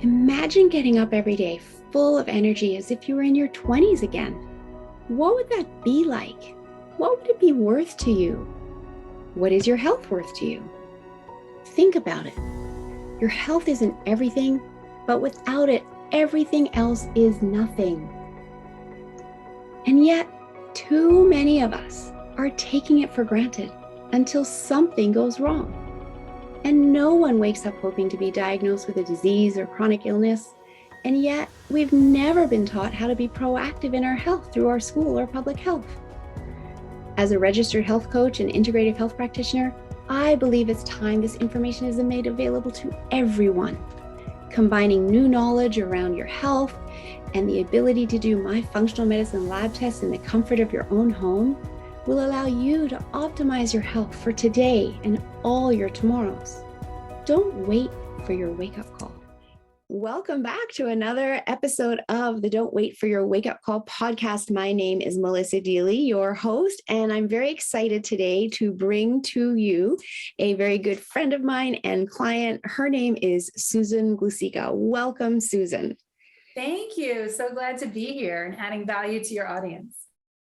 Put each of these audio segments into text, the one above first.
Imagine getting up every day full of energy as if you were in your 20s again. What would that be like? What would it be worth to you? What is your health worth to you? Think about it. Your health isn't everything, but without it, everything else is nothing. And yet, too many of us are taking it for granted until something goes wrong. And no one wakes up hoping to be diagnosed with a disease or chronic illness. And yet, we've never been taught how to be proactive in our health through our school or public health. As a registered health coach and integrative health practitioner, I believe it's time this information is made available to everyone. Combining new knowledge around your health and the ability to do my functional medicine lab tests in the comfort of your own home will allow you to optimize your health for today and all your tomorrows. Don't wait for your wake-up call. Welcome back to another episode of the Don't Wait for Your Wake Up Call podcast. My name is Melissa Deely, your host, and I'm very excited today to bring to you a very good friend of mine and client. Her name is Susan Glusica. Welcome, Susan. Thank you. So glad to be here and adding value to your audience.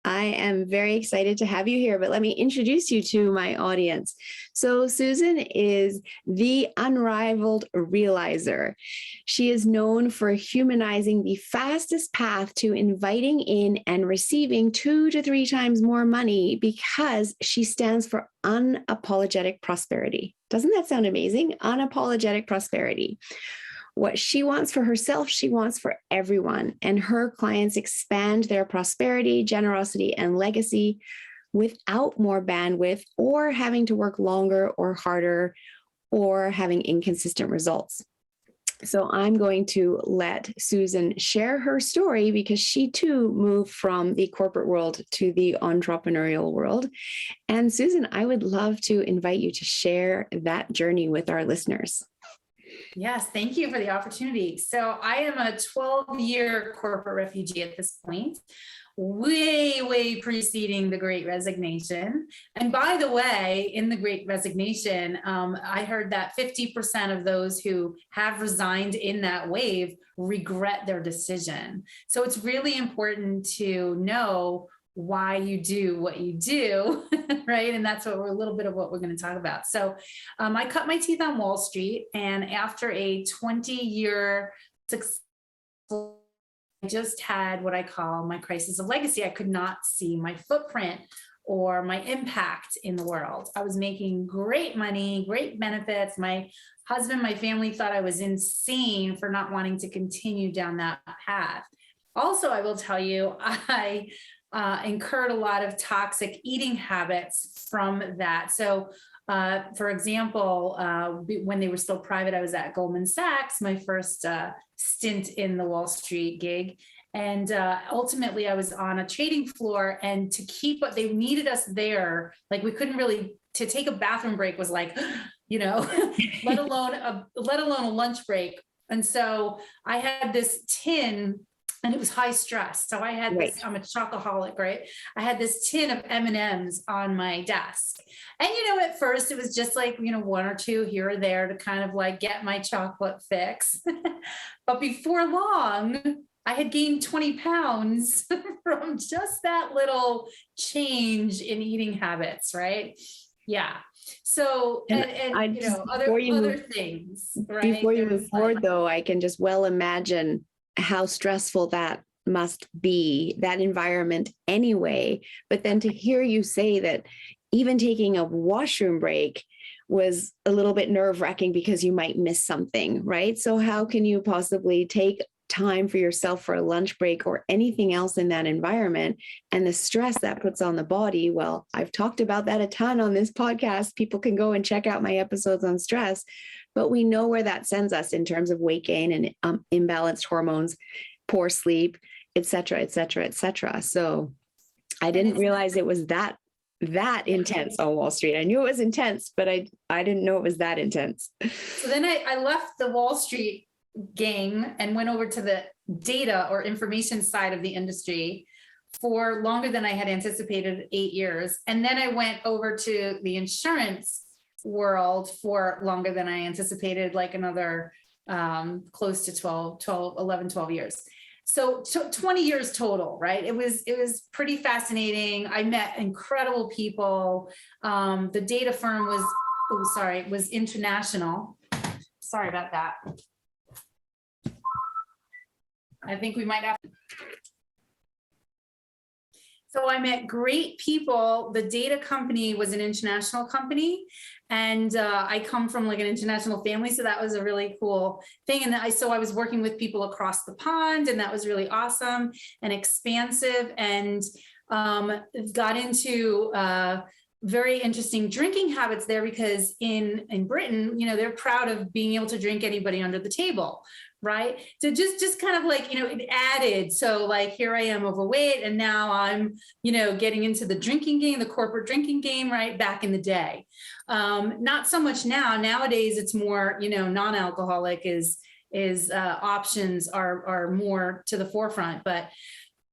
I am very excited to have you here, but let me introduce you to my audience. So Susan is the unrivaled realizer. She is known for humanizing the fastest path to inviting in and receiving 2 to 3 times more money because she stands for unapologetic prosperity. Doesn't that sound amazing? Unapologetic prosperity. What she wants for herself, she wants for everyone. And her clients expand their prosperity, generosity, and legacy without more bandwidth or having to work longer or harder or having inconsistent results. So I'm going to let Susan share her story because she too moved from the corporate world to the entrepreneurial world. And Susan, I would love to invite you to share that journey with our listeners. Yes, thank you for the opportunity. So I am a 12-year corporate refugee at this point, way preceding the Great Resignation. And by the way, in the Great Resignation, I heard that 50% of those who have resigned in that wave regret their decision. So it's really important to know why you do what you do, right? And that's what we're a little bit of what we're going to talk about. So I cut my teeth on Wall Street, and after a 20-year success, I just had what I call my crisis of legacy. I could not see my footprint or my impact in the world. I was making great money, great benefits. My husband, my family thought I was insane for not wanting to continue down that path. Also, I will tell you, I incurred a lot of toxic eating habits from that. So, for example, when they were still private, I was at Goldman Sachs, my first stint in the Wall Street gig. And ultimately, I was on a trading floor, and to keep what they needed us there, like we couldn't really, to take a bathroom break was like, let alone a lunch break. And so I had this tin. And it was high stress. So I had this, I'm a chocoholic, right? I had this tin of M&Ms on my desk. And, at first it was just like, 1 or 2 here or there to kind of like get my chocolate fix. But before long, I had gained 20 pounds from just that little change in eating habits, right? Yeah. So, other things, right? Before you move forward though, I can just well imagine how stressful that must be, that environment anyway. But then to hear you say that even taking a washroom break was a little bit nerve-wracking because you might miss something, right? So how can you possibly take time for yourself for a lunch break or anything else in that environment, and the stress that puts on the body? Well, I've talked about that a ton on this podcast. People can go and check out my episodes on stress, but we know where that sends us in terms of weight gain and imbalanced hormones, poor sleep, et cetera, et cetera, et cetera. So I didn't realize it was that intense on Wall Street. I knew it was intense, but I didn't know it was that intense. So then I left the Wall Street gang and went over to the data or information side of the industry for longer than I had anticipated, 8 years. And then I went over to the insurance world for longer than I anticipated, like another close to 12 years. So 20 years total, right? It was pretty fascinating. I met incredible people. The data firm was international. Sorry about that. I think we might have. So I met great people. The data company was an international company, and I come from like an international family, so that was a really cool thing. And I was working with people across the pond, and that was really awesome and expansive, and got into very interesting drinking habits there, because in Britain, they're proud of being able to drink anybody under the table. Right. So just kind of like, it added. So like, here I am overweight, and now I'm, getting into the drinking game, the corporate drinking game, right. Back in the day. Not so much now. Nowadays, it's more, non-alcoholic is options are more to the forefront, but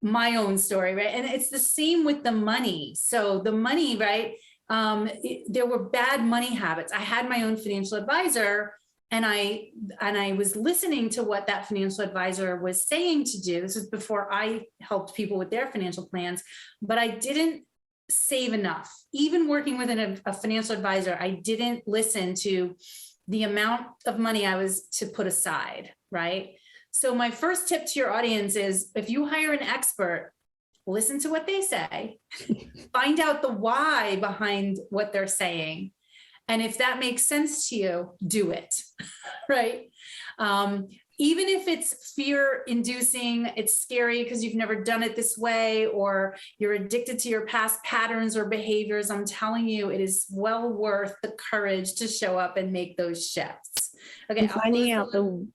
my own story, right. And it's the same with the money. So the money, right. There were bad money habits. I had my own financial advisor, and I was listening to what that financial advisor was saying to do. This was before I helped people with their financial plans, but I didn't save enough. Even working with a financial advisor, I didn't listen to the amount of money I was to put aside, right? So my first tip to your audience is, if you hire an expert, listen to what they say, find out the why behind what they're saying. And if that makes sense to you, do it, right? Even if it's fear inducing, it's scary because you've never done it this way, or you're addicted to your past patterns or behaviors, I'm telling you, it is well worth the courage to show up and make those shifts. Okay. Finding out the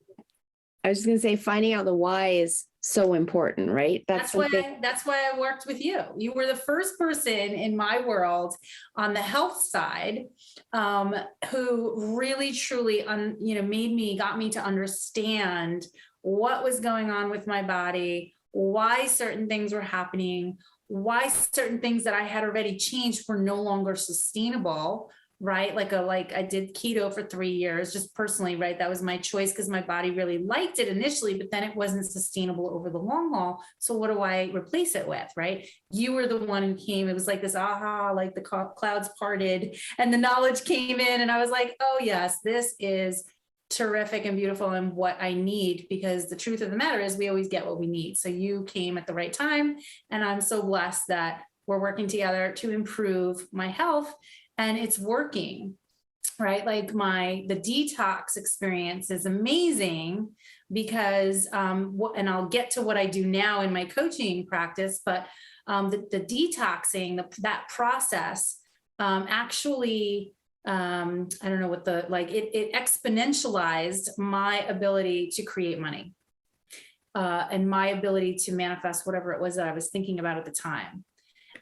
why is so important, right? That's why I worked with you. You were the first person in my world on the health side who really, truly, got me to understand what was going on with my body, why certain things were happening, why certain things that I had already changed were no longer sustainable. Right. Like I did keto for 3 years, just personally, right? That was my choice because my body really liked it initially, but then it wasn't sustainable over the long haul. So what do I replace it with? Right. You were the one who came, it was like this aha, like the clouds parted and the knowledge came in, and I was like, oh yes, this is terrific and beautiful and what I need, because the truth of the matter is we always get what we need. So you came at the right time, and I'm so blessed that we're working together to improve my health. And it's working, right? Like the detox experience is amazing because, and I'll get to what I do now in my coaching practice, but the detoxing, that process actually, I don't know what it exponentialized my ability to create money and my ability to manifest whatever it was that I was thinking about at the time.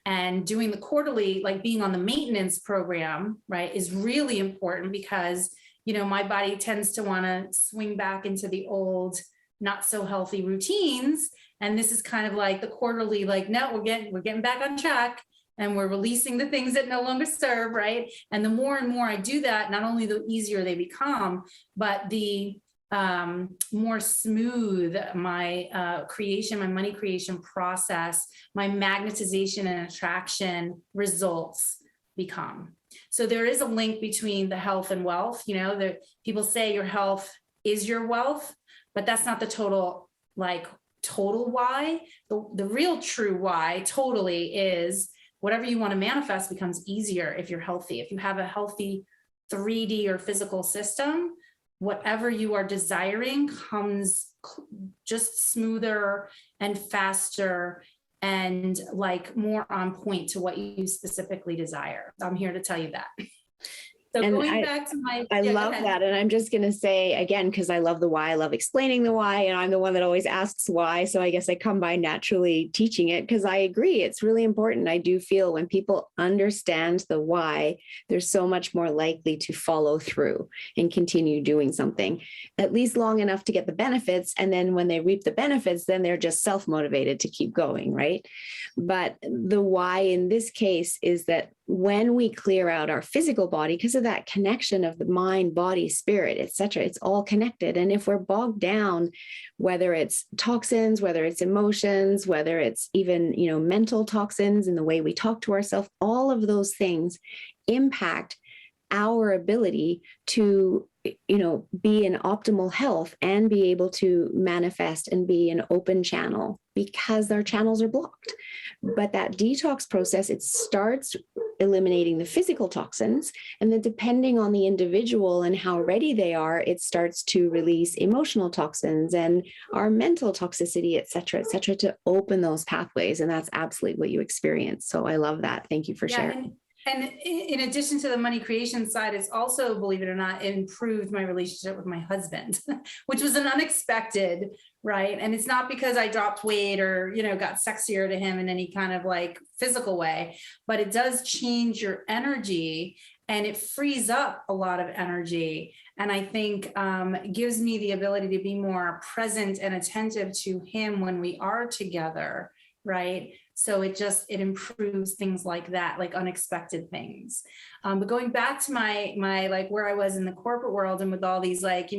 And doing the quarterly, like being on the maintenance program, right, is really important because, my body tends to want to swing back into the old, not so healthy routines. And this is kind of like the quarterly, like, no, we're getting back on track, and we're releasing the things that no longer serve, right? And the more and more I do that, not only the easier they become, but the more smooth my my money creation process, my magnetization and attraction results become. So there is a link between the health and wealth. People say your health is your wealth, but that's not the total why. The real true why totally is whatever you want to manifest becomes easier if you're healthy. If you have a healthy 3D or physical system, whatever you are desiring comes just smoother and faster and more on point to what you specifically desire. I'm here to tell you that. So going back to I love that. And I'm just going to say again, because I love the why, I love explaining the why, and I'm the one that always asks why. So I guess I come by naturally teaching it, because I agree. It's really important. I do feel when people understand the why, they're so much more likely to follow through and continue doing something at least long enough to get the benefits. And then when they reap the benefits, then they're just self-motivated to keep going. Right. But the why in this case is that when we clear out our physical body, because of that connection of the mind, body, spirit, etc., it's all connected. And if we're bogged down, whether it's toxins, whether it's emotions, whether it's even, mental toxins in the way we talk to ourselves, all of those things impact our ability to be in optimal health and be able to manifest and be an open channel, because our channels are blocked. But that detox process, it starts eliminating the physical toxins, and then depending on the individual and how ready they are, it starts to release emotional toxins and our mental toxicity, et cetera, to open those pathways. And that's absolutely what you experience. So I love that. Thank you for sharing. And in addition to the money creation side, it's also, believe it or not, improved my relationship with my husband, which was an unexpected, right? And it's not because I dropped weight or, got sexier to him in any kind of like physical way, but it does change your energy and it frees up a lot of energy. And I think it gives me the ability to be more present and attentive to him when we are together, right? So it improves things like that, like unexpected things. But going back to my like where I was in the corporate world and with all these like,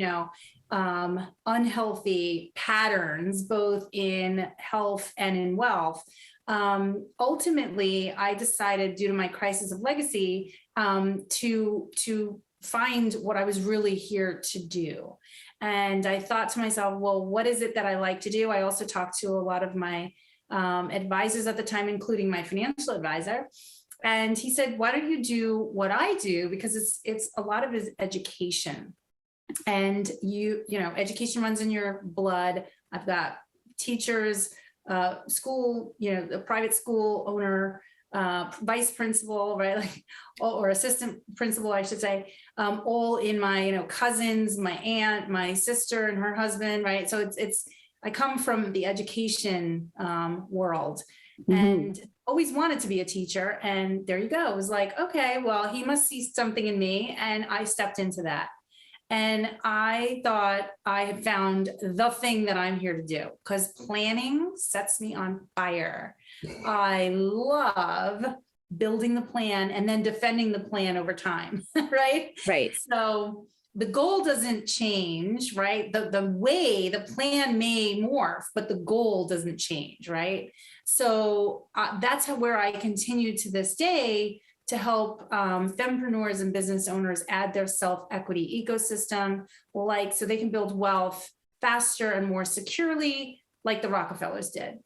unhealthy patterns, both in health and in wealth, ultimately I decided, due to my crisis of legacy, to find what I was really here to do. And I thought to myself, well, what is it that I like to do? I also talked to a lot of my advisors at the time, including my financial advisor. And he said, why don't you do what I do? Because it's a lot of it is education. And education runs in your blood. I've got teachers, school, the private school owner, vice principal, right? Like, or assistant principal, I should say, all in my, cousins, my aunt, my sister and her husband, right? So I come from the education world, and always wanted to be a teacher. And there you go. It was like, okay, well, he must see something in me. And I stepped into that. And I thought I had found the thing that I'm here to do, because planning sets me on fire. I love building the plan and then defending the plan over time, right? Right. So the goal doesn't change, right? The way, the plan may morph, but the goal doesn't change, right? So that's where I continue to this day to help fempreneurs and business owners add their self-equity ecosystem, so they can build wealth faster and more securely, like the Rockefellers did.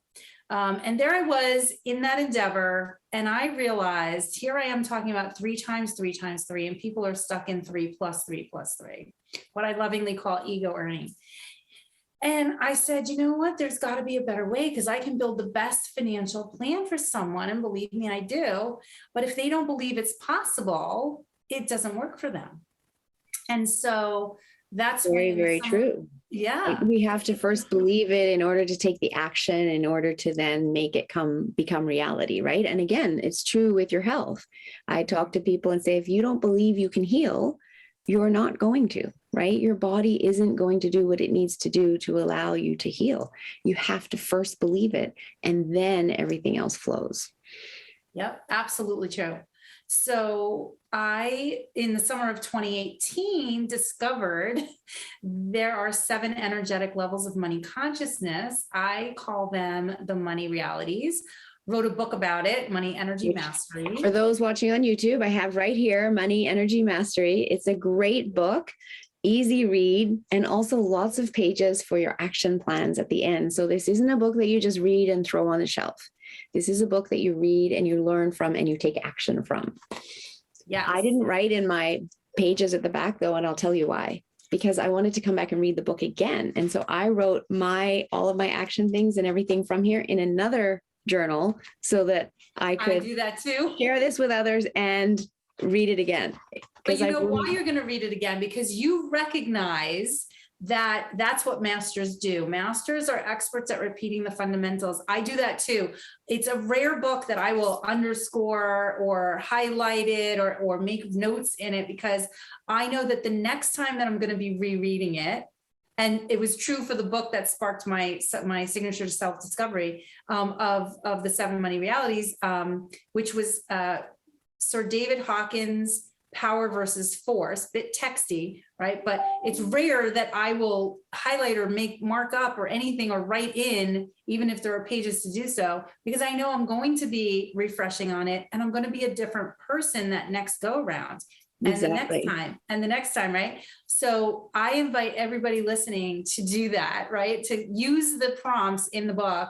And there I was in that endeavor, and I realized, here I am talking about 3 times 3 times 3, and people are stuck in 3 plus 3 plus 3, what I lovingly call ego earning. And I said, you know what, there's got to be a better way, because I can build the best financial plan for someone, and believe me, I do. But if they don't believe it's possible, it doesn't work for them. And so that's very, very true. Yeah. We have to first believe it in order to take the action, in order to then make it become reality, right? And again, it's true with your health. I talk to people and say, if you don't believe you can heal, you're not going to, right? Your body isn't going to do what it needs to do to allow you to heal. You have to first believe it, and then everything else flows. Yep, absolutely true. So I, in the summer of 2018, discovered there are 7 energetic levels of money consciousness. I call them the money realities. Wrote a book about it, Money Energy Mastery. For those watching on YouTube, I have right here, Money Energy Mastery. It's a great book, easy read, and also lots of pages for your action plans at the end. So this isn't a book that you just read and throw on the shelf. This is a book that you read and you learn from and you take action from. Yeah, I didn't write in my pages at the back though, and I'll tell you why. Because I wanted to come back and read the book again. And so I wrote all of my action things and everything from here in another journal, so that I could do that too. Share this with others and read it again. But you know why you're going to read it again? Because you recognize that that's what masters do. Masters are experts at repeating the fundamentals. I do that too. It's a rare book that I will underscore or highlight it or make notes in it, because I know that the next time that I'm going to be rereading it, and it was true for the book that sparked my signature to self-discovery of the 7 money realities, which was Sir David Hawkins' Power versus Force, bit texty, right? But it's rare that I will highlight or mark up or anything or write in, even if there are pages to do so, because I know I'm going to be refreshing on it and I'm going to be a different person that next go round. And Exactly. the next time, right? So I invite everybody listening to do that, right? To use the prompts in the book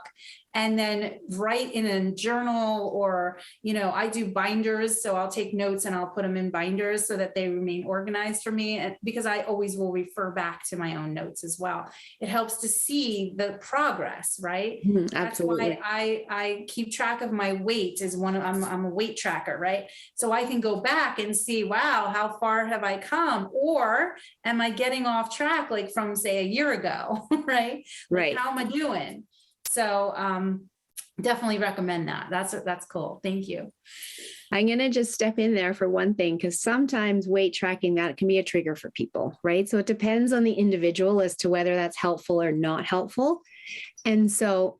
and then write in a journal, or, I do binders. So I'll take notes and I'll put them in binders so that they remain organized for me. And because I always will refer back to my own notes as well. It helps to see the progress, right? Absolutely. That's why I keep track of my weight I'm a weight tracker, right? So I can go back and see, wow, how far have I come? Or am I getting off track, like from, say, a year ago, right? Right. How am I doing? So definitely recommend that. That's cool. Thank you. I'm going to just step in there for one thing, because sometimes weight tracking, that can be a trigger for people, right? So it depends on the individual as to whether that's helpful or not helpful. And so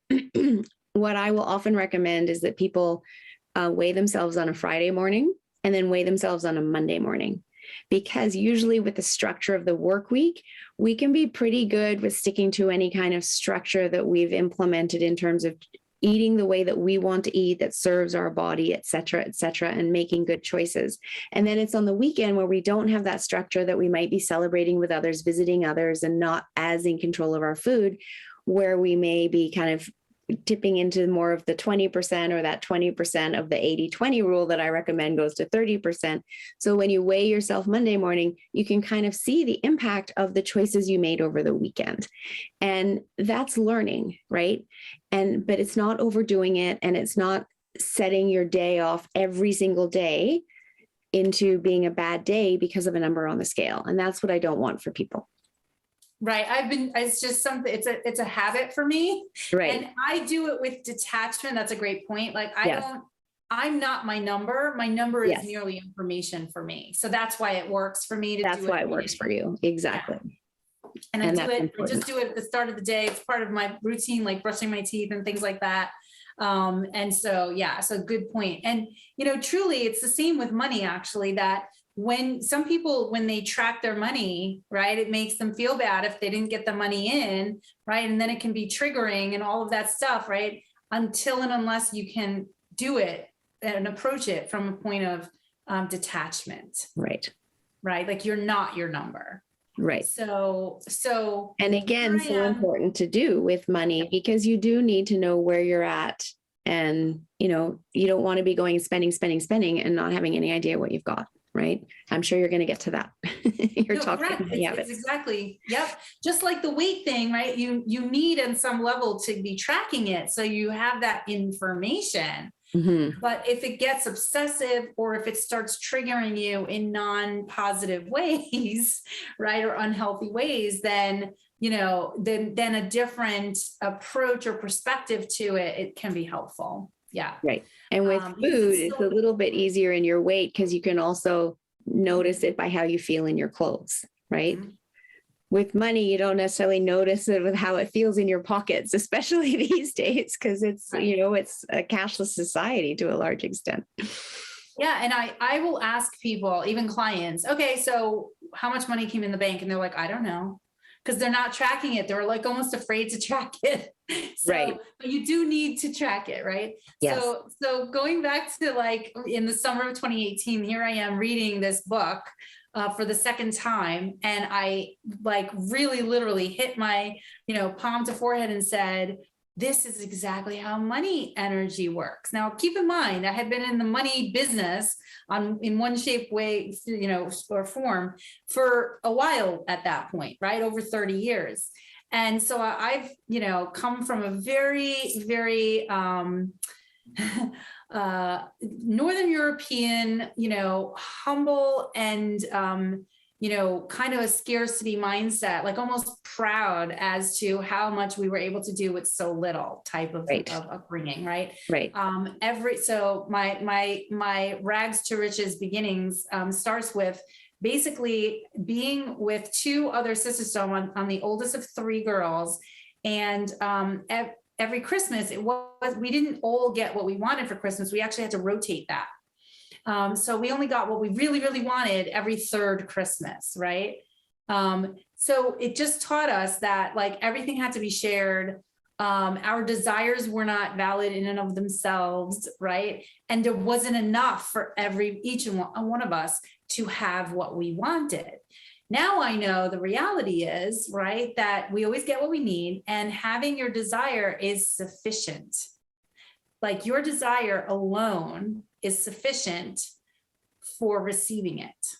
what I will often recommend is that people weigh themselves on a Friday morning and then weigh themselves on a Monday morning. Because usually with the structure of the work week, we can be pretty good with sticking to any kind of structure that we've implemented in terms of eating the way that we want to eat, that serves our body, et cetera, and making good choices. And then it's on the weekend where we don't have that structure, that we might be celebrating with others, visiting others, and not as in control of our food, where we may be kind of tipping into more of the 20%, or that 20% of the 80-20 rule that I recommend goes to 30%. So when you weigh yourself Monday morning, you can kind of see the impact of the choices you made over the weekend. And that's learning, right? But it's not overdoing it, and it's not setting your day off every single day into being a bad day because of a number on the scale. And that's what I don't want for people. Right. It's just something, it's a habit for me. Right. And I do it with detachment. That's a great point. Like I'm not my number. My number is merely information for me. So that's why it works for me to do it. That's why it works for you. Exactly. Yeah. And I just do it at the start of the day. It's part of my routine, like brushing my teeth and things like that. And so, so good point. And, truly it's the same with money, actually, that when some people, when they track their money, right, it makes them feel bad if they didn't get the money in, right? And then it can be triggering and all of that stuff, right? Until and unless you can do it and approach it from a point of detachment. Right. Right. Like you're not your number. Right. So, and again, so important to do with money, because you do need to know where you're at. And, you don't want to be going spending and not having any idea what you've got. Right. I'm sure you're going to get to that. It's exactly. Yep. Just like the weight thing, right? You need on some level to be tracking it. So you have that information. Mm-hmm. But if it gets obsessive, or if it starts triggering you in non-positive ways, right, or unhealthy ways, then, then a different approach or perspective to it can be helpful. Yeah. Right. And with food, it's a little bit easier in your weight, because you can also notice it by how you feel in your clothes, right? Mm-hmm. With money, you don't necessarily notice it with how it feels in your pockets, especially these days, because it's, it's a cashless society to a large extent. Yeah. And I will ask people, even clients, okay, so how much money came in the bank? And they're like, I don't know. Because they're not tracking it. They're like almost afraid to track it. Right. But you do need to track it, right? Yes. So going back to like in the summer of 2018, here I am reading this book for the second time. And I like really literally hit my, palm to forehead and said, this is exactly how money energy works. Now, keep in mind, I had been in the money business in one shape, way, or form for a while at that point, right? Over 30 years. And so I've, come from a very, very, Northern European, humble and, kind of a scarcity mindset, like almost proud as to how much we were able to do with so little type of upbringing. Right. Right. So my rags to riches beginnings starts with basically being with two other sisters. So I'm the oldest of three girls, and every Christmas we didn't all get what we wanted for Christmas. We actually had to rotate that. So we only got what we really, really wanted every third Christmas, right? So it just taught us that like everything had to be shared. Our desires were not valid in and of themselves, right? And there wasn't enough for each and one of us to have what we wanted. Now I know the reality is, right, that we always get what we need, and having your desire is sufficient. Like your desire alone is sufficient for receiving it.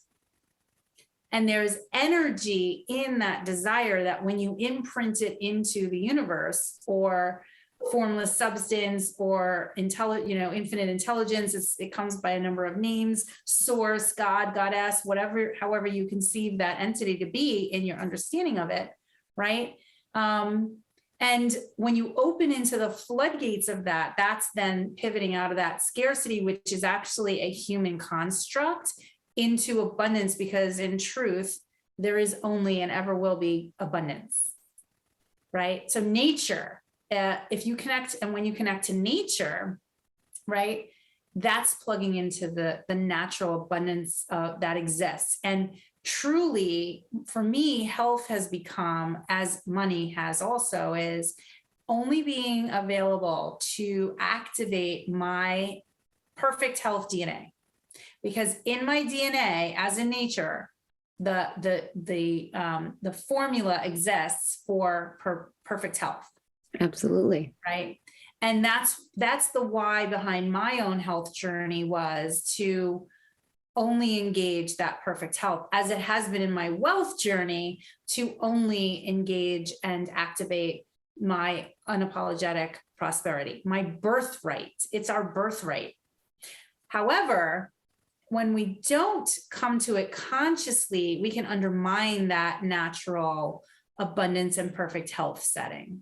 And there's energy in that desire that when you imprint it into the universe or formless substance or infinite intelligence, it comes by a number of names, source, God, goddess, whatever, however you conceive that entity to be in your understanding of it, right? And when you open into the floodgates of that, that's then pivoting out of that scarcity, which is actually a human construct, into abundance, because in truth, there is only and ever will be abundance, right? So nature, if you connect, and when you connect to nature, right, that's plugging into the natural abundance that exists. And truly, for me, health has become, as money has also, is only being available to activate my perfect health DNA. Because in my DNA, as in nature, the formula exists for perfect health. Absolutely. Right. And that's the why behind my own health journey, was to only engage that perfect health, as it has been in my wealth journey, to only engage and activate my unapologetic prosperity, my birthright. It's our birthright. However, when we don't come to it consciously, we can undermine that natural abundance and perfect health setting.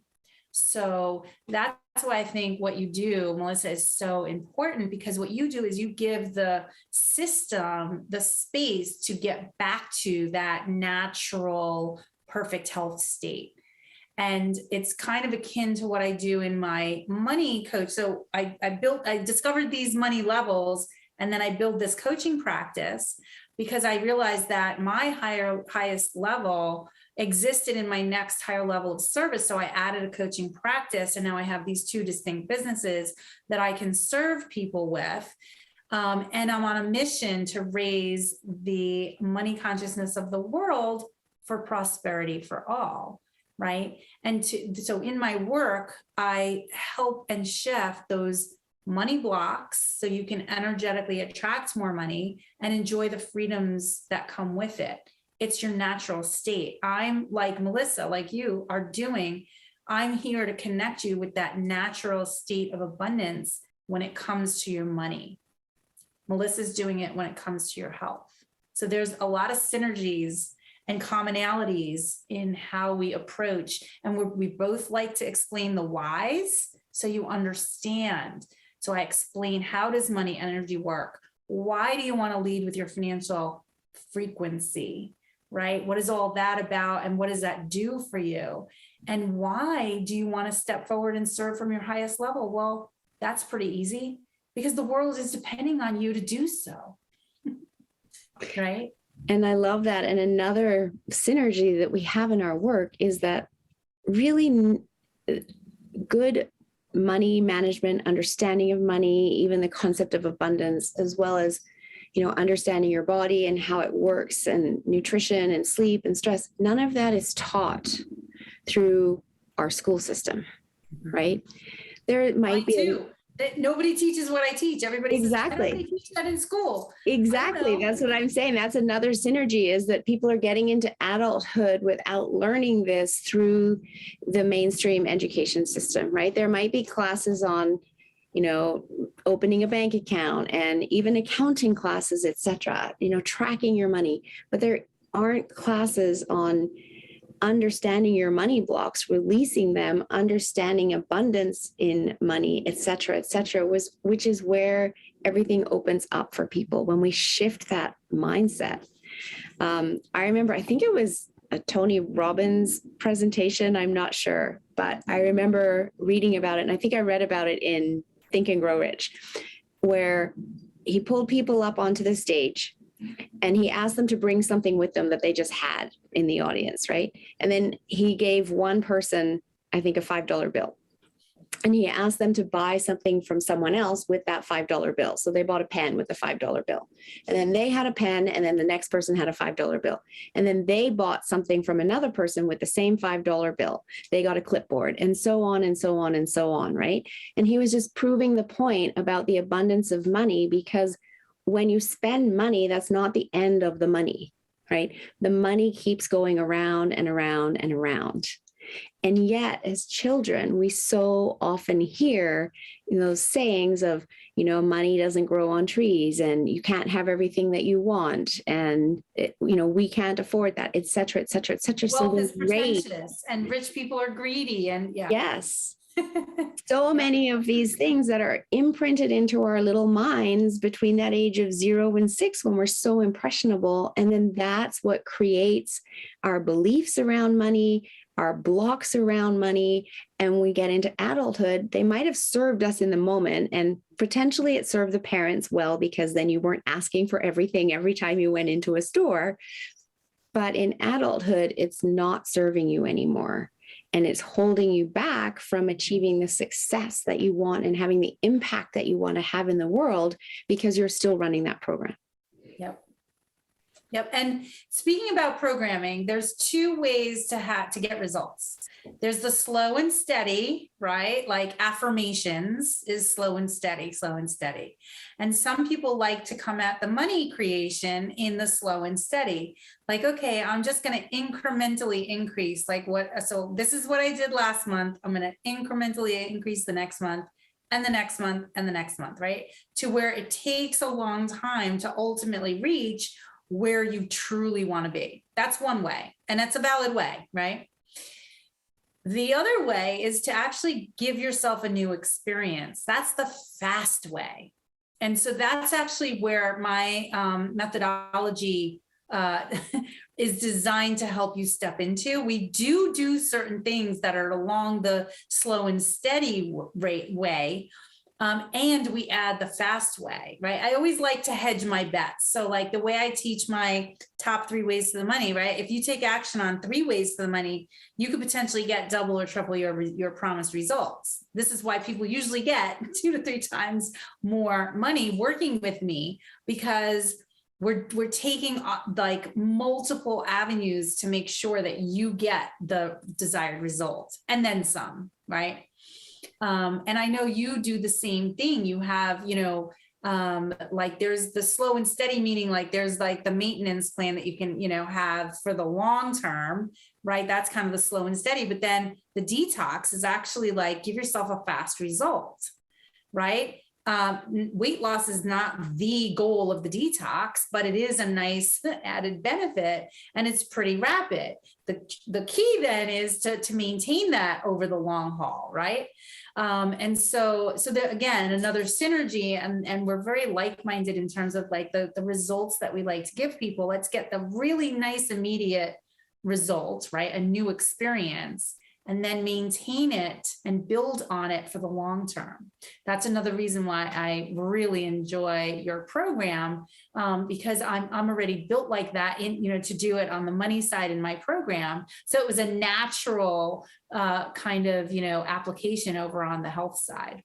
So that's why I think what you do, Melissa, is so important, because what you do is you give the system the space to get back to that natural perfect health state. And it's kind of akin to what I do in my money coach. So I discovered these money levels, and then I build this coaching practice because I realized that my highest level existed in my next higher level of service. So I added a coaching practice, and now I have these two distinct businesses that I can serve people with. And I'm on a mission to raise the money consciousness of the world for prosperity for all, right? And so in my work, I help and shift those money blocks so you can energetically attract more money and enjoy the freedoms that come with it. It's your natural state. I'm like Melissa, like you are doing. I'm here to connect you with that natural state of abundance when it comes to your money. Melissa's doing it when it comes to your health. So there's a lot of synergies and commonalities in how we approach. And we both like to explain the whys so you understand. So I explain, how does money energy work? Why do you want to lead with your financial frequency, right? What is all that about? And what does that do for you? And why do you want to step forward and serve from your highest level? Well, that's pretty easy, because the world is depending on you to do so, right? And I love that. And another synergy that we have in our work is that really good money management, understanding of money, even the concept of abundance, as well as, understanding your body and how it works, and nutrition and sleep and stress. None of that is taught through our school system, right? There might be nobody teaches what I teach. Everybody exactly says, I don't teach that in school. Exactly. That's what I'm saying. That's another synergy, is that people are getting into adulthood without learning this through the mainstream education system, right? There might be classes on, opening a bank account, and even accounting classes, etc., tracking your money, but there aren't classes on understanding your money blocks, releasing them, understanding abundance in money, et cetera, which is where everything opens up for people when we shift that mindset. I remember, I think it was a Tony Robbins presentation, I'm not sure, but I remember reading about it, and I think I read about it in Think and Grow Rich, where he pulled people up onto the stage and he asked them to bring something with them that they just had in the audience, right? And then he gave one person, I think, a $5 bill. And he asked them to buy something from someone else with that $5 bill. So they bought a pen with a $5 bill. And then they had a pen, and then the next person had a $5 bill. And then they bought something from another person with the same $5 bill. They got a clipboard, and so on and so on and so on, right? And he was just proving the point about the abundance of money, because when you spend money, that's not the end of the money, right? The money keeps going around and around and around. And yet, as children, we so often hear those sayings of, money doesn't grow on trees, and you can't have everything that you want, and we can't afford that, et cetera, et cetera, et cetera. Wealth is pretentious, and rich people are greedy, and yes. So many of these things that are imprinted into our little minds between that age of 0 and 6, when we're so impressionable. And then that's what creates our beliefs around money, our blocks around money. And we get into adulthood, they might have served us in the moment, and potentially it served the parents well, because then you weren't asking for everything every time you went into a store. But in adulthood, it's not serving you anymore. And it's holding you back from achieving the success that you want and having the impact that you want to have in the world, because you're still running that program. Yep. And speaking about programming, there's two ways to get results. There's the slow and steady, right? Like affirmations is slow and steady, slow and steady. And some people like to come at the money creation in the slow and steady. Like, okay, I'm just going to incrementally increase, so this is what I did last month. I'm going to incrementally increase the next month, and the next month, and the next month, right? To where it takes a long time to ultimately reach where you truly want to be. That's one way, and that's a valid way, right? The other way is to actually give yourself a new experience. That's the fast way. And so that's actually where my methodology is designed to help you step into. We do certain things that are along the slow and steady way, and we add the fast way, right? I always like to hedge my bets. So like the way I teach my top 3 ways to the money, right? If you take action on 3 ways to the money, you could potentially get double or triple your promised results. This is why people usually get 2 to 3 times more money working with me, because we're taking like multiple avenues to make sure that you get the desired result, and then some, right? And I know you do the same thing. You have, like there's the slow and steady, meaning like there's like the maintenance plan that you can, have for the long term, right? That's kind of the slow and steady. But then the detox is actually like, give yourself a fast result, right? Weight loss is not the goal of the detox, but it is a nice added benefit, and it's pretty rapid. The key then is to maintain that over the long haul, right? And so there, again, another synergy, and we're very like-minded in terms of like the results that we like to give people. Let's get the really nice immediate result, right? A new experience, and then maintain it and build on it for the long term. That's another reason why I really enjoy your program, because I'm already built like that to do it on the money side in my program. So it was a natural kind of, application over on the health side.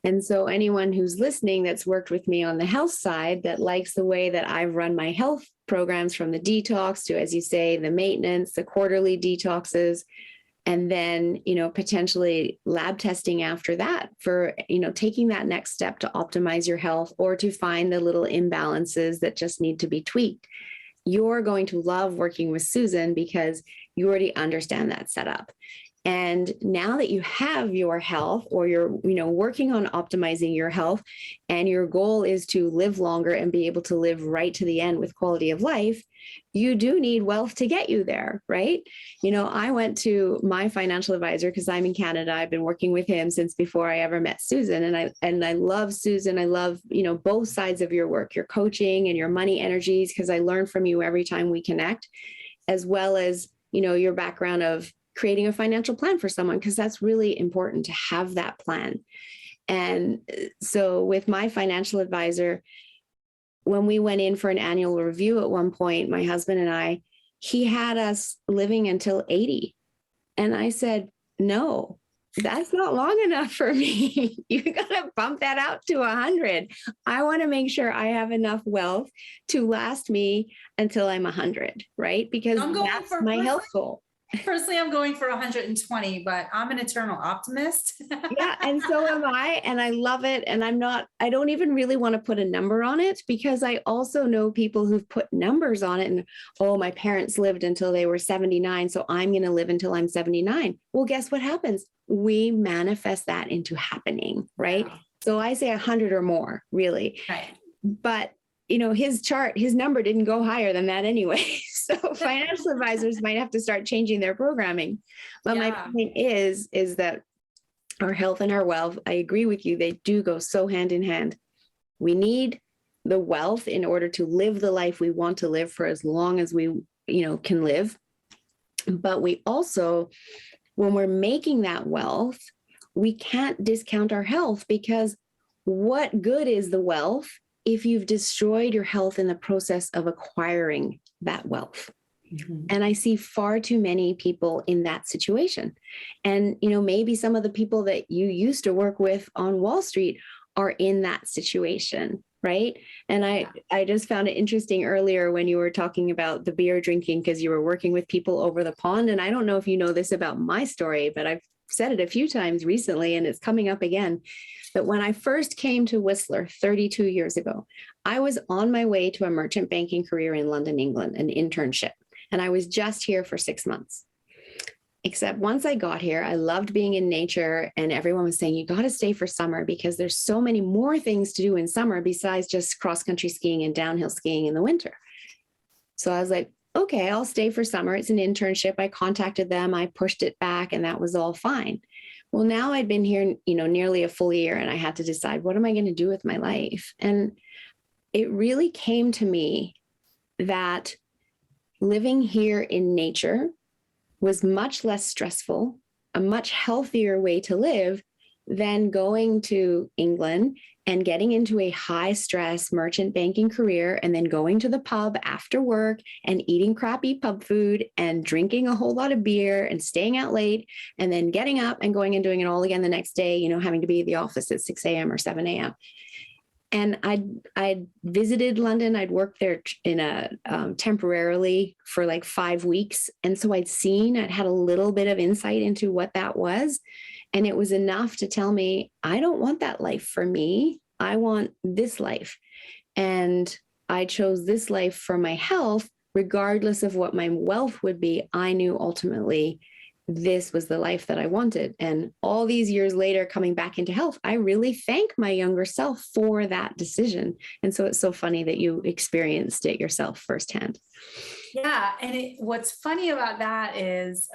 And so anyone who's listening that's worked with me on the health side that likes the way that I've run my health programs, from the detox to, as you say, the maintenance, the quarterly detoxes, and then, potentially lab testing after that for, taking that next step to optimize your health or to find the little imbalances that just need to be tweaked. You're going to love working with Susan because you already understand that setup. And now that you have your health, or you're, working on optimizing your health, and your goal is to live longer and be able to live right to the end with quality of life, you do need wealth to get you there, right? I went to my financial advisor because I'm in Canada. I've been working with him since before I ever met Susan. And I love Susan. I love, both sides of your work, your coaching and your money energies, because I learn from you every time we connect, as well as, your background of creating a financial plan for someone, because that's really important to have that plan. And so with my financial advisor, when we went in for an annual review at one point, my husband and I, he had us living until 80. And I said, no, that's not long enough for me. You got to bump that out to 100. I want to make sure I have enough wealth to last me until I'm 100, right? Because that's my health goal. Personally, I'm going for 120, but I'm an eternal optimist. Yeah. And so am I. And I love it. And I don't even really want to put a number on it, because I also know people who've put numbers on it and, oh, my parents lived until they were 79. So I'm going to live until I'm 79. Well, guess what happens? We manifest that into happening, right? Wow. So I say 100 or more, really. Right. But his number didn't go higher than that anyway. So financial advisors might have to start changing their programming. But my point is that our health and our wealth, I agree with you, they do go so hand in hand. We need the wealth in order to live the life we want to live for as long as we, can live. But we also, when we're making that wealth, we can't discount our health, because what good is the wealth if you've destroyed your health in the process of acquiring that wealth? Mm-hmm. And I see far too many people in that situation. And, maybe some of the people that you used to work with on Wall Street are in that situation, right? And I just found it interesting earlier when you were talking about the beer drinking, because you were working with people over the pond. And I don't know if you know this about my story, but I've said it a few times recently, and it's coming up again. But when I first came to Whistler 32 years ago, I was on my way to a merchant banking career in London, England, an internship. And I was just here for 6 months. Except once I got here, I loved being in nature, and everyone was saying, you got to stay for summer because there's so many more things to do in summer besides just cross-country skiing and downhill skiing in the winter. So I was like, okay, I'll stay for summer. It's an internship. I contacted them. I pushed it back, and that was all fine. Well, now I'd been here, nearly a full year, and I had to decide, what am I going to do with my life? And it really came to me that living here in nature was much less stressful, a much healthier way to live than going to England and getting into a high stress merchant banking career and then going to the pub after work and eating crappy pub food and drinking a whole lot of beer and staying out late and then getting up and going and doing it all again the next day, having to be at the office at 6 a.m. or 7 a.m. And I'd visited London. I'd worked there temporarily for like 5 weeks. And so I'd had a little bit of insight into what that was. And it was enough to tell me, I don't want that life for me. I want this life. And I chose this life for my health, regardless of what my wealth would be. I knew ultimately this was the life that I wanted. And all these years later, coming back into health, I really thank my younger self for that decision. And so it's so funny that you experienced it yourself firsthand. Yeah. And what's funny about that is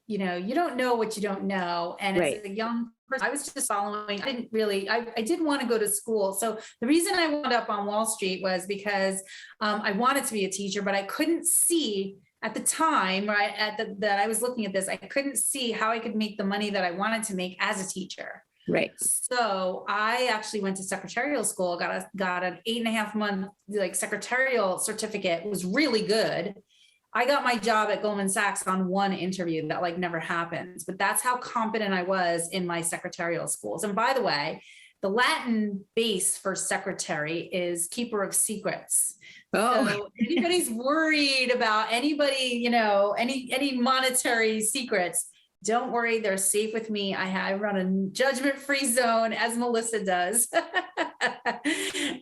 you don't know what you don't know. And right. As a young person, I was just following, I did want to go to school. So the reason I wound up on Wall Street was because I wanted to be a teacher, but I couldn't see at the time, right, that I was looking at this, I couldn't see how I could make the money that I wanted to make as a teacher. Right. So I actually went to secretarial school, got an 8.5 month secretarial certificate. It was really good. I got my job at Goldman Sachs on one interview that never happens, but that's how competent I was in my secretarial schools. And by the way, the Latin base for secretary is keeper of secrets. Oh. So if anybody's worried about anybody, any monetary secrets, don't worry, they're safe with me. I run a judgment-free zone, as Melissa does.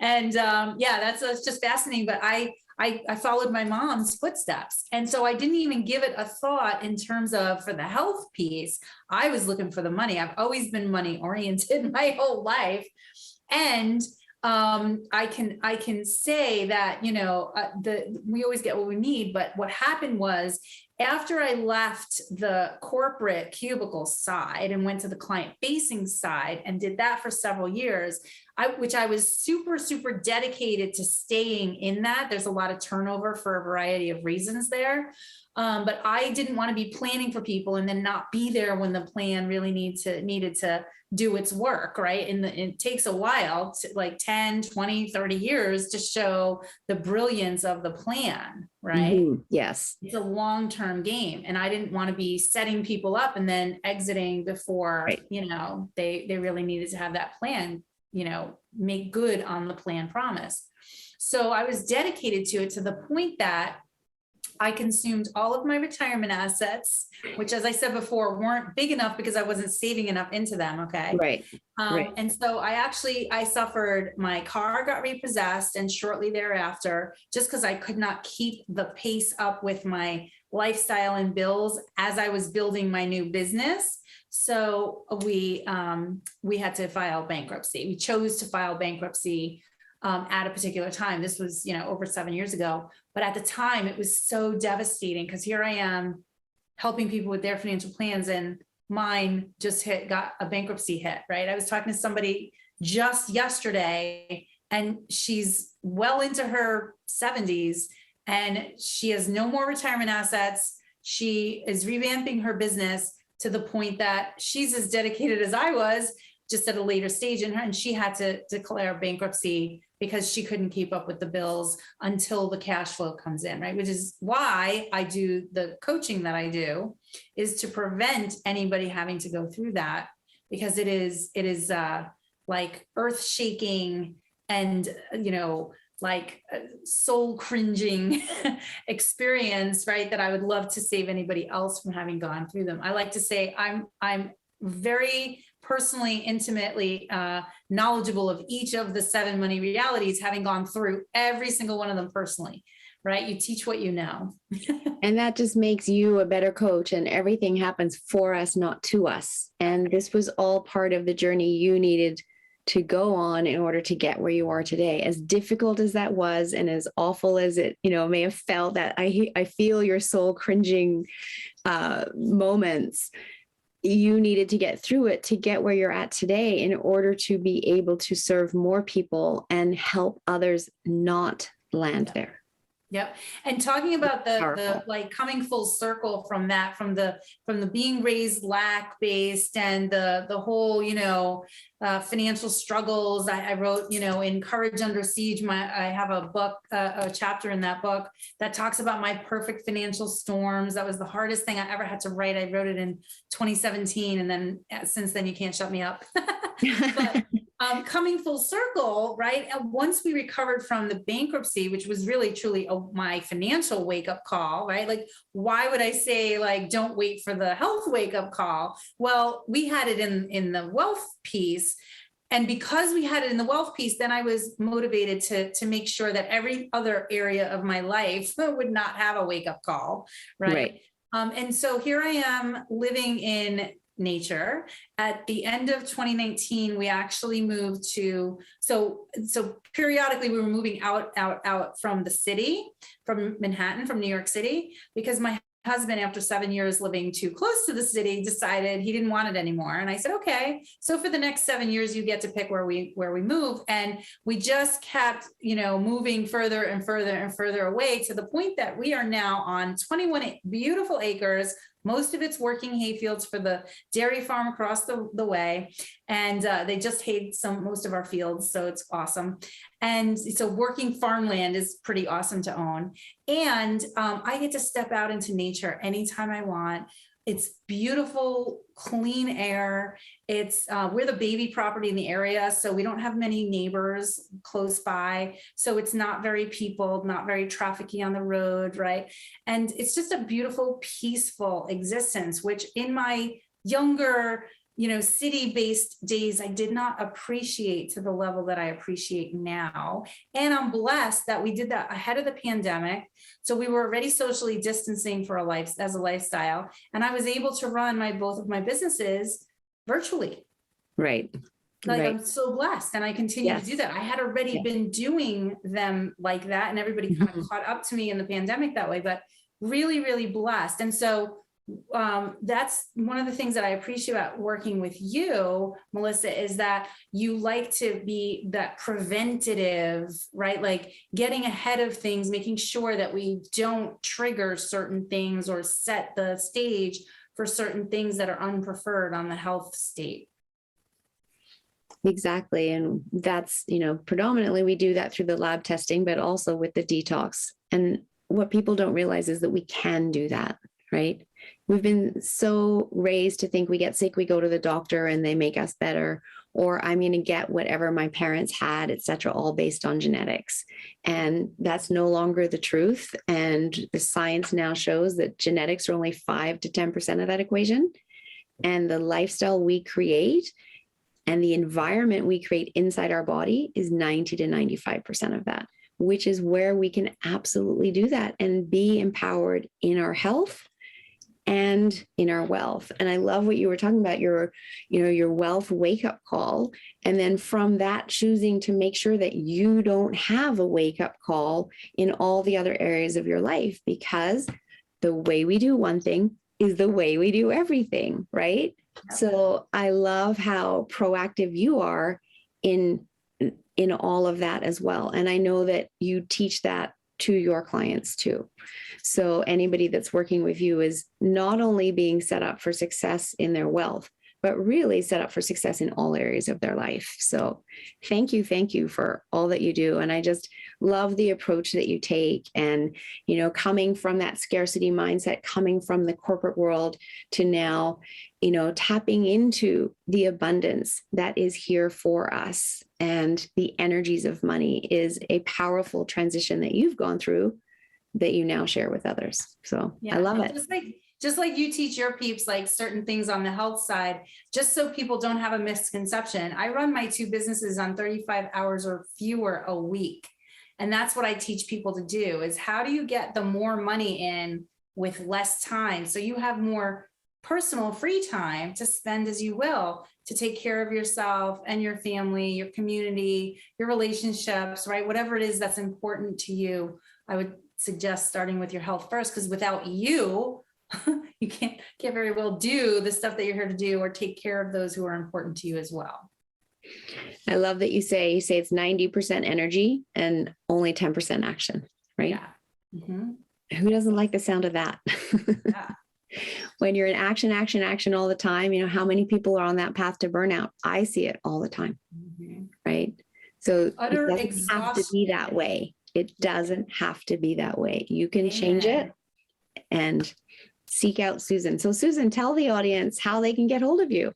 And that's just fascinating. But I followed my mom's footsteps. And so I didn't even give it a thought in terms of, for the health piece, I was looking for the money. I've always been money oriented my whole life. And I can say that, we always get what we need. But what happened was after I left the corporate cubicle side and went to the client facing side and did that for several years, which I was super, super dedicated to staying in that. There's a lot of turnover for a variety of reasons there. But I didn't want to be planning for people and then not be there when the plan really needed to do its work, right? And it takes a while, like 10, 20, 30 years to show the brilliance of the plan, right? Mm-hmm. Yes. It's a long-term game. And I didn't want to be setting people up and then exiting before, Right. they really needed to have that plan, make good on the plan promise. So I was dedicated to it to the point that I consumed all of my retirement assets, which, as I said before, weren't big enough because I wasn't saving enough into them. Okay. Right. Right. And so I suffered, my car got repossessed, and shortly thereafter, just because I could not keep the pace up with my lifestyle and bills as I was building my new business. So we had to file bankruptcy. We chose to file bankruptcy at a particular time. This was, over 7 years ago. But at the time, it was so devastating because here I am helping people with their financial plans, and mine just got a bankruptcy hit, right? I was talking to somebody just yesterday, and she's well into her 70s, and she has no more retirement assets. She is revamping her business to the point that she's as dedicated as I was, just at a later stage in her, and she had to declare bankruptcy because she couldn't keep up with the bills until the cash flow comes in, right? Which is why I do the coaching that I do, is to prevent anybody having to go through that, because it is like earth shaking and, like soul cringing experience, right? That I would love to save anybody else from having gone through them. I like to say I'm very personally, intimately knowledgeable of each of the 7 money realities, having gone through every single one of them personally, right? You teach what you know. And that just makes you a better coach, and everything happens for us, not to us. And this was all part of the journey you needed to go on in order to get where you are today. As difficult as that was, and as awful as it, may have felt, that I feel your soul cringing moments. You needed to get through it to get where you're at today in order to be able to serve more people and help others not land there. Yep. And talking about the like coming full circle from that, from the being raised lack based and the whole, financial struggles. I wrote, in Courage Under Siege, I have a book, a chapter in that book that talks about my perfect financial storms. That was the hardest thing I ever had to write. I wrote it in 2017. And then since then you can't shut me up. But, coming full circle, right? And once we recovered from the bankruptcy, which was really truly my financial wake up call, right? Like, why would I say, like, don't wait for the health wake up call? Well, we had it in the wealth piece. And because we had it in the wealth piece, then I was motivated to make sure that every other area of my life would not have a wake up call, right? And so here I am living in nature. At the end of 2019, we actually moved to, so periodically we were moving out from the city, from Manhattan, from New York City, because my husband, after 7 years living too close to the city, decided he didn't want it anymore. And I said, okay, so for the next 7 years, you get to pick where we move. And we just kept, moving further and further and further away, to the point that we are now on 21 beautiful acres. Most of it's working hayfields for the dairy farm across the way. And they just hayed most of our fields. So it's awesome. And so working farmland is pretty awesome to own. And I get to step out into nature anytime I want. It's beautiful, clean air. It's we're the baby property in the area, so we don't have many neighbors close by. So it's not very peopled, not very trafficky on the road, right? And it's just a beautiful, peaceful existence, which in my younger, city-based days, I did not appreciate to the level that I appreciate now. And I'm blessed that we did that ahead of the pandemic. So we were already socially distancing as a lifestyle. And I was able to run both of my businesses virtually. Right. Like, right. I'm so blessed, and I continue to do that. I had already been doing them like that, and everybody kind of caught up to me in the pandemic that way. But really, really blessed. And so that's one of the things that I appreciate about working with you, Melissa, is that you like to be that preventative, right? Like getting ahead of things, making sure that we don't trigger certain things or set the stage for certain things that are unpreferred on the health state. Exactly. And that's, predominantly we do that through the lab testing, but also with the detox. And what people don't realize is that we can do that, right? We've been so raised to think we get sick, we go to the doctor and they make us better, or I'm going to get whatever my parents had, et cetera, all based on genetics. And that's no longer the truth. And the science now shows that genetics are only 5 to 10% of that equation. And the lifestyle we create and the environment we create inside our body is 90 to 95% of that, which is where we can absolutely do that and be empowered in our health and in our wealth. And I love what you were talking about, your wealth wake-up call. And then from that, choosing to make sure that you don't have a wake-up call in all the other areas of your life, because the way we do one thing is the way we do everything, right? So I love how proactive you are in all of that as well. And I know that you teach that to your clients too. So anybody that's working with you is not only being set up for success in their wealth, but really set up for success in all areas of their life. So thank you for all that you do. And I just love the approach that you take, and, coming from that scarcity mindset, coming from the corporate world to now, tapping into the abundance that is here for us, and the energies of money is a powerful transition that you've gone through that you now share with others. So I love it. Just like you teach your peeps, like certain things on the health side, just so people don't have a misconception. I run my 2 businesses on 35 hours or fewer a week. And that's what I teach people to do, is how do you get the more money in with less time? So you have more personal free time to spend as you will, to take care of yourself and your family, your community, your relationships, right? Whatever it is that's important to you, I would suggest starting with your health first, because without you, you can't very well do the stuff that you're here to do, or take care of those who are important to you as well. I love that you say it's 90% energy and only 10% action, right? Yeah. Mm-hmm. Who doesn't like the sound of that? Yeah. When you're in action all the time, how many people are on that path to burnout? I see it all the time, right? So Utter it doesn't have to be that way. It doesn't have to be that way. You can change it and seek out Susan. So Susan, tell the audience how they can get hold of you.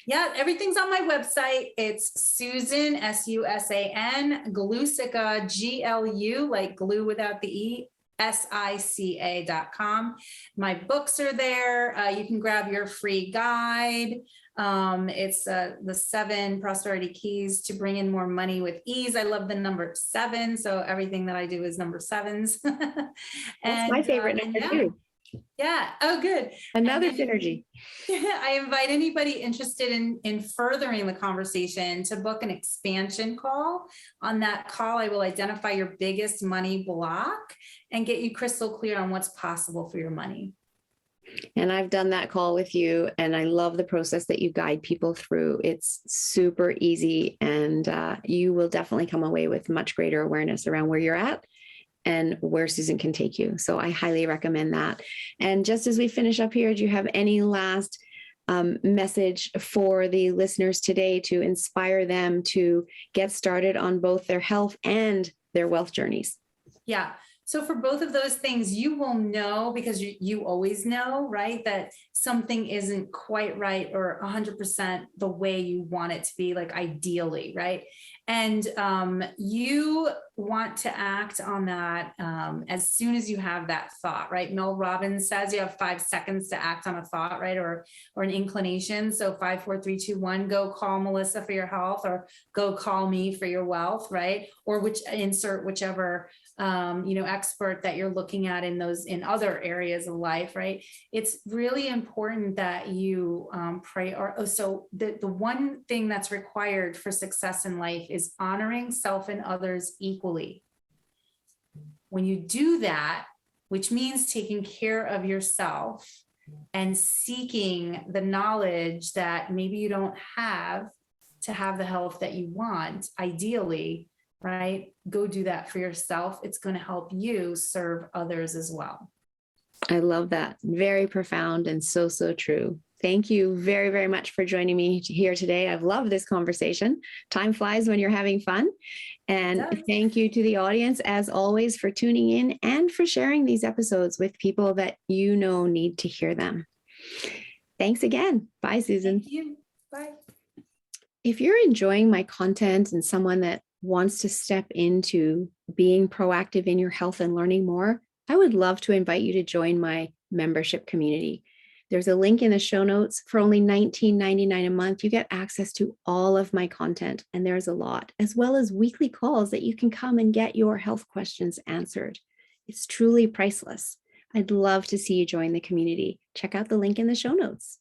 Yeah, everything's on my website. It's Susan, Susan, Glusica, GLU, like glue without the E, SICA.com. My books are there. You can grab your free guide. It's the 7 prosperity keys to bring in more money with ease. I love the number 7. So everything that I do is number 7s. That's my favorite number too. Yeah. Oh, good. Another synergy. I invite anybody interested in furthering the conversation to book an expansion call. On that call, I will identify your biggest money block and get you crystal clear on what's possible for your money. And I've done that call with you, and I love the process that you guide people through. It's super easy, and you will definitely come away with much greater awareness around where you're at and where Susan can take you. So I highly recommend that. And just as we finish up here, do you have any last message for the listeners today to inspire them to get started on both their health and their wealth journeys? Yeah. So for both of those things, you will know, because you always know, right, that something isn't quite right or 100% the way you want it to be, like ideally, right? And you want to act on that as soon as you have that thought, right? Mel Robbins says you have 5 seconds to act on a thought, right? Or an inclination. So 5, 4, 3, 2, 1, go call Melissa for your health, or go call me for your wealth, right? Or insert whichever expert that you're looking at in other areas of life, right? It's really important that you pray. So the one thing that's required for success in life is honoring self and others equally. When you do that, which means taking care of yourself and seeking the knowledge that maybe you don't have to have the health that you want, ideally, right? Go do that for yourself. It's going to help you serve others as well. I love that. Very profound and so, so true. Thank you very, very much for joining me here today. I've loved this conversation. Time flies when you're having fun. And thank you to the audience, as always, for tuning in and for sharing these episodes with people that you know need to hear them. Thanks again. Bye, Susan. Thank you. Bye. If you're enjoying my content and someone that wants to step into being proactive in your health and learning more, I would love to invite you to join my membership community. There's a link in the show notes. For only $19.99 a month, you get access to all of my content, and there's a lot, as well as weekly calls that you can come and get your health questions answered. It's truly priceless. I'd love to see you join the community. Check out the link in the show notes.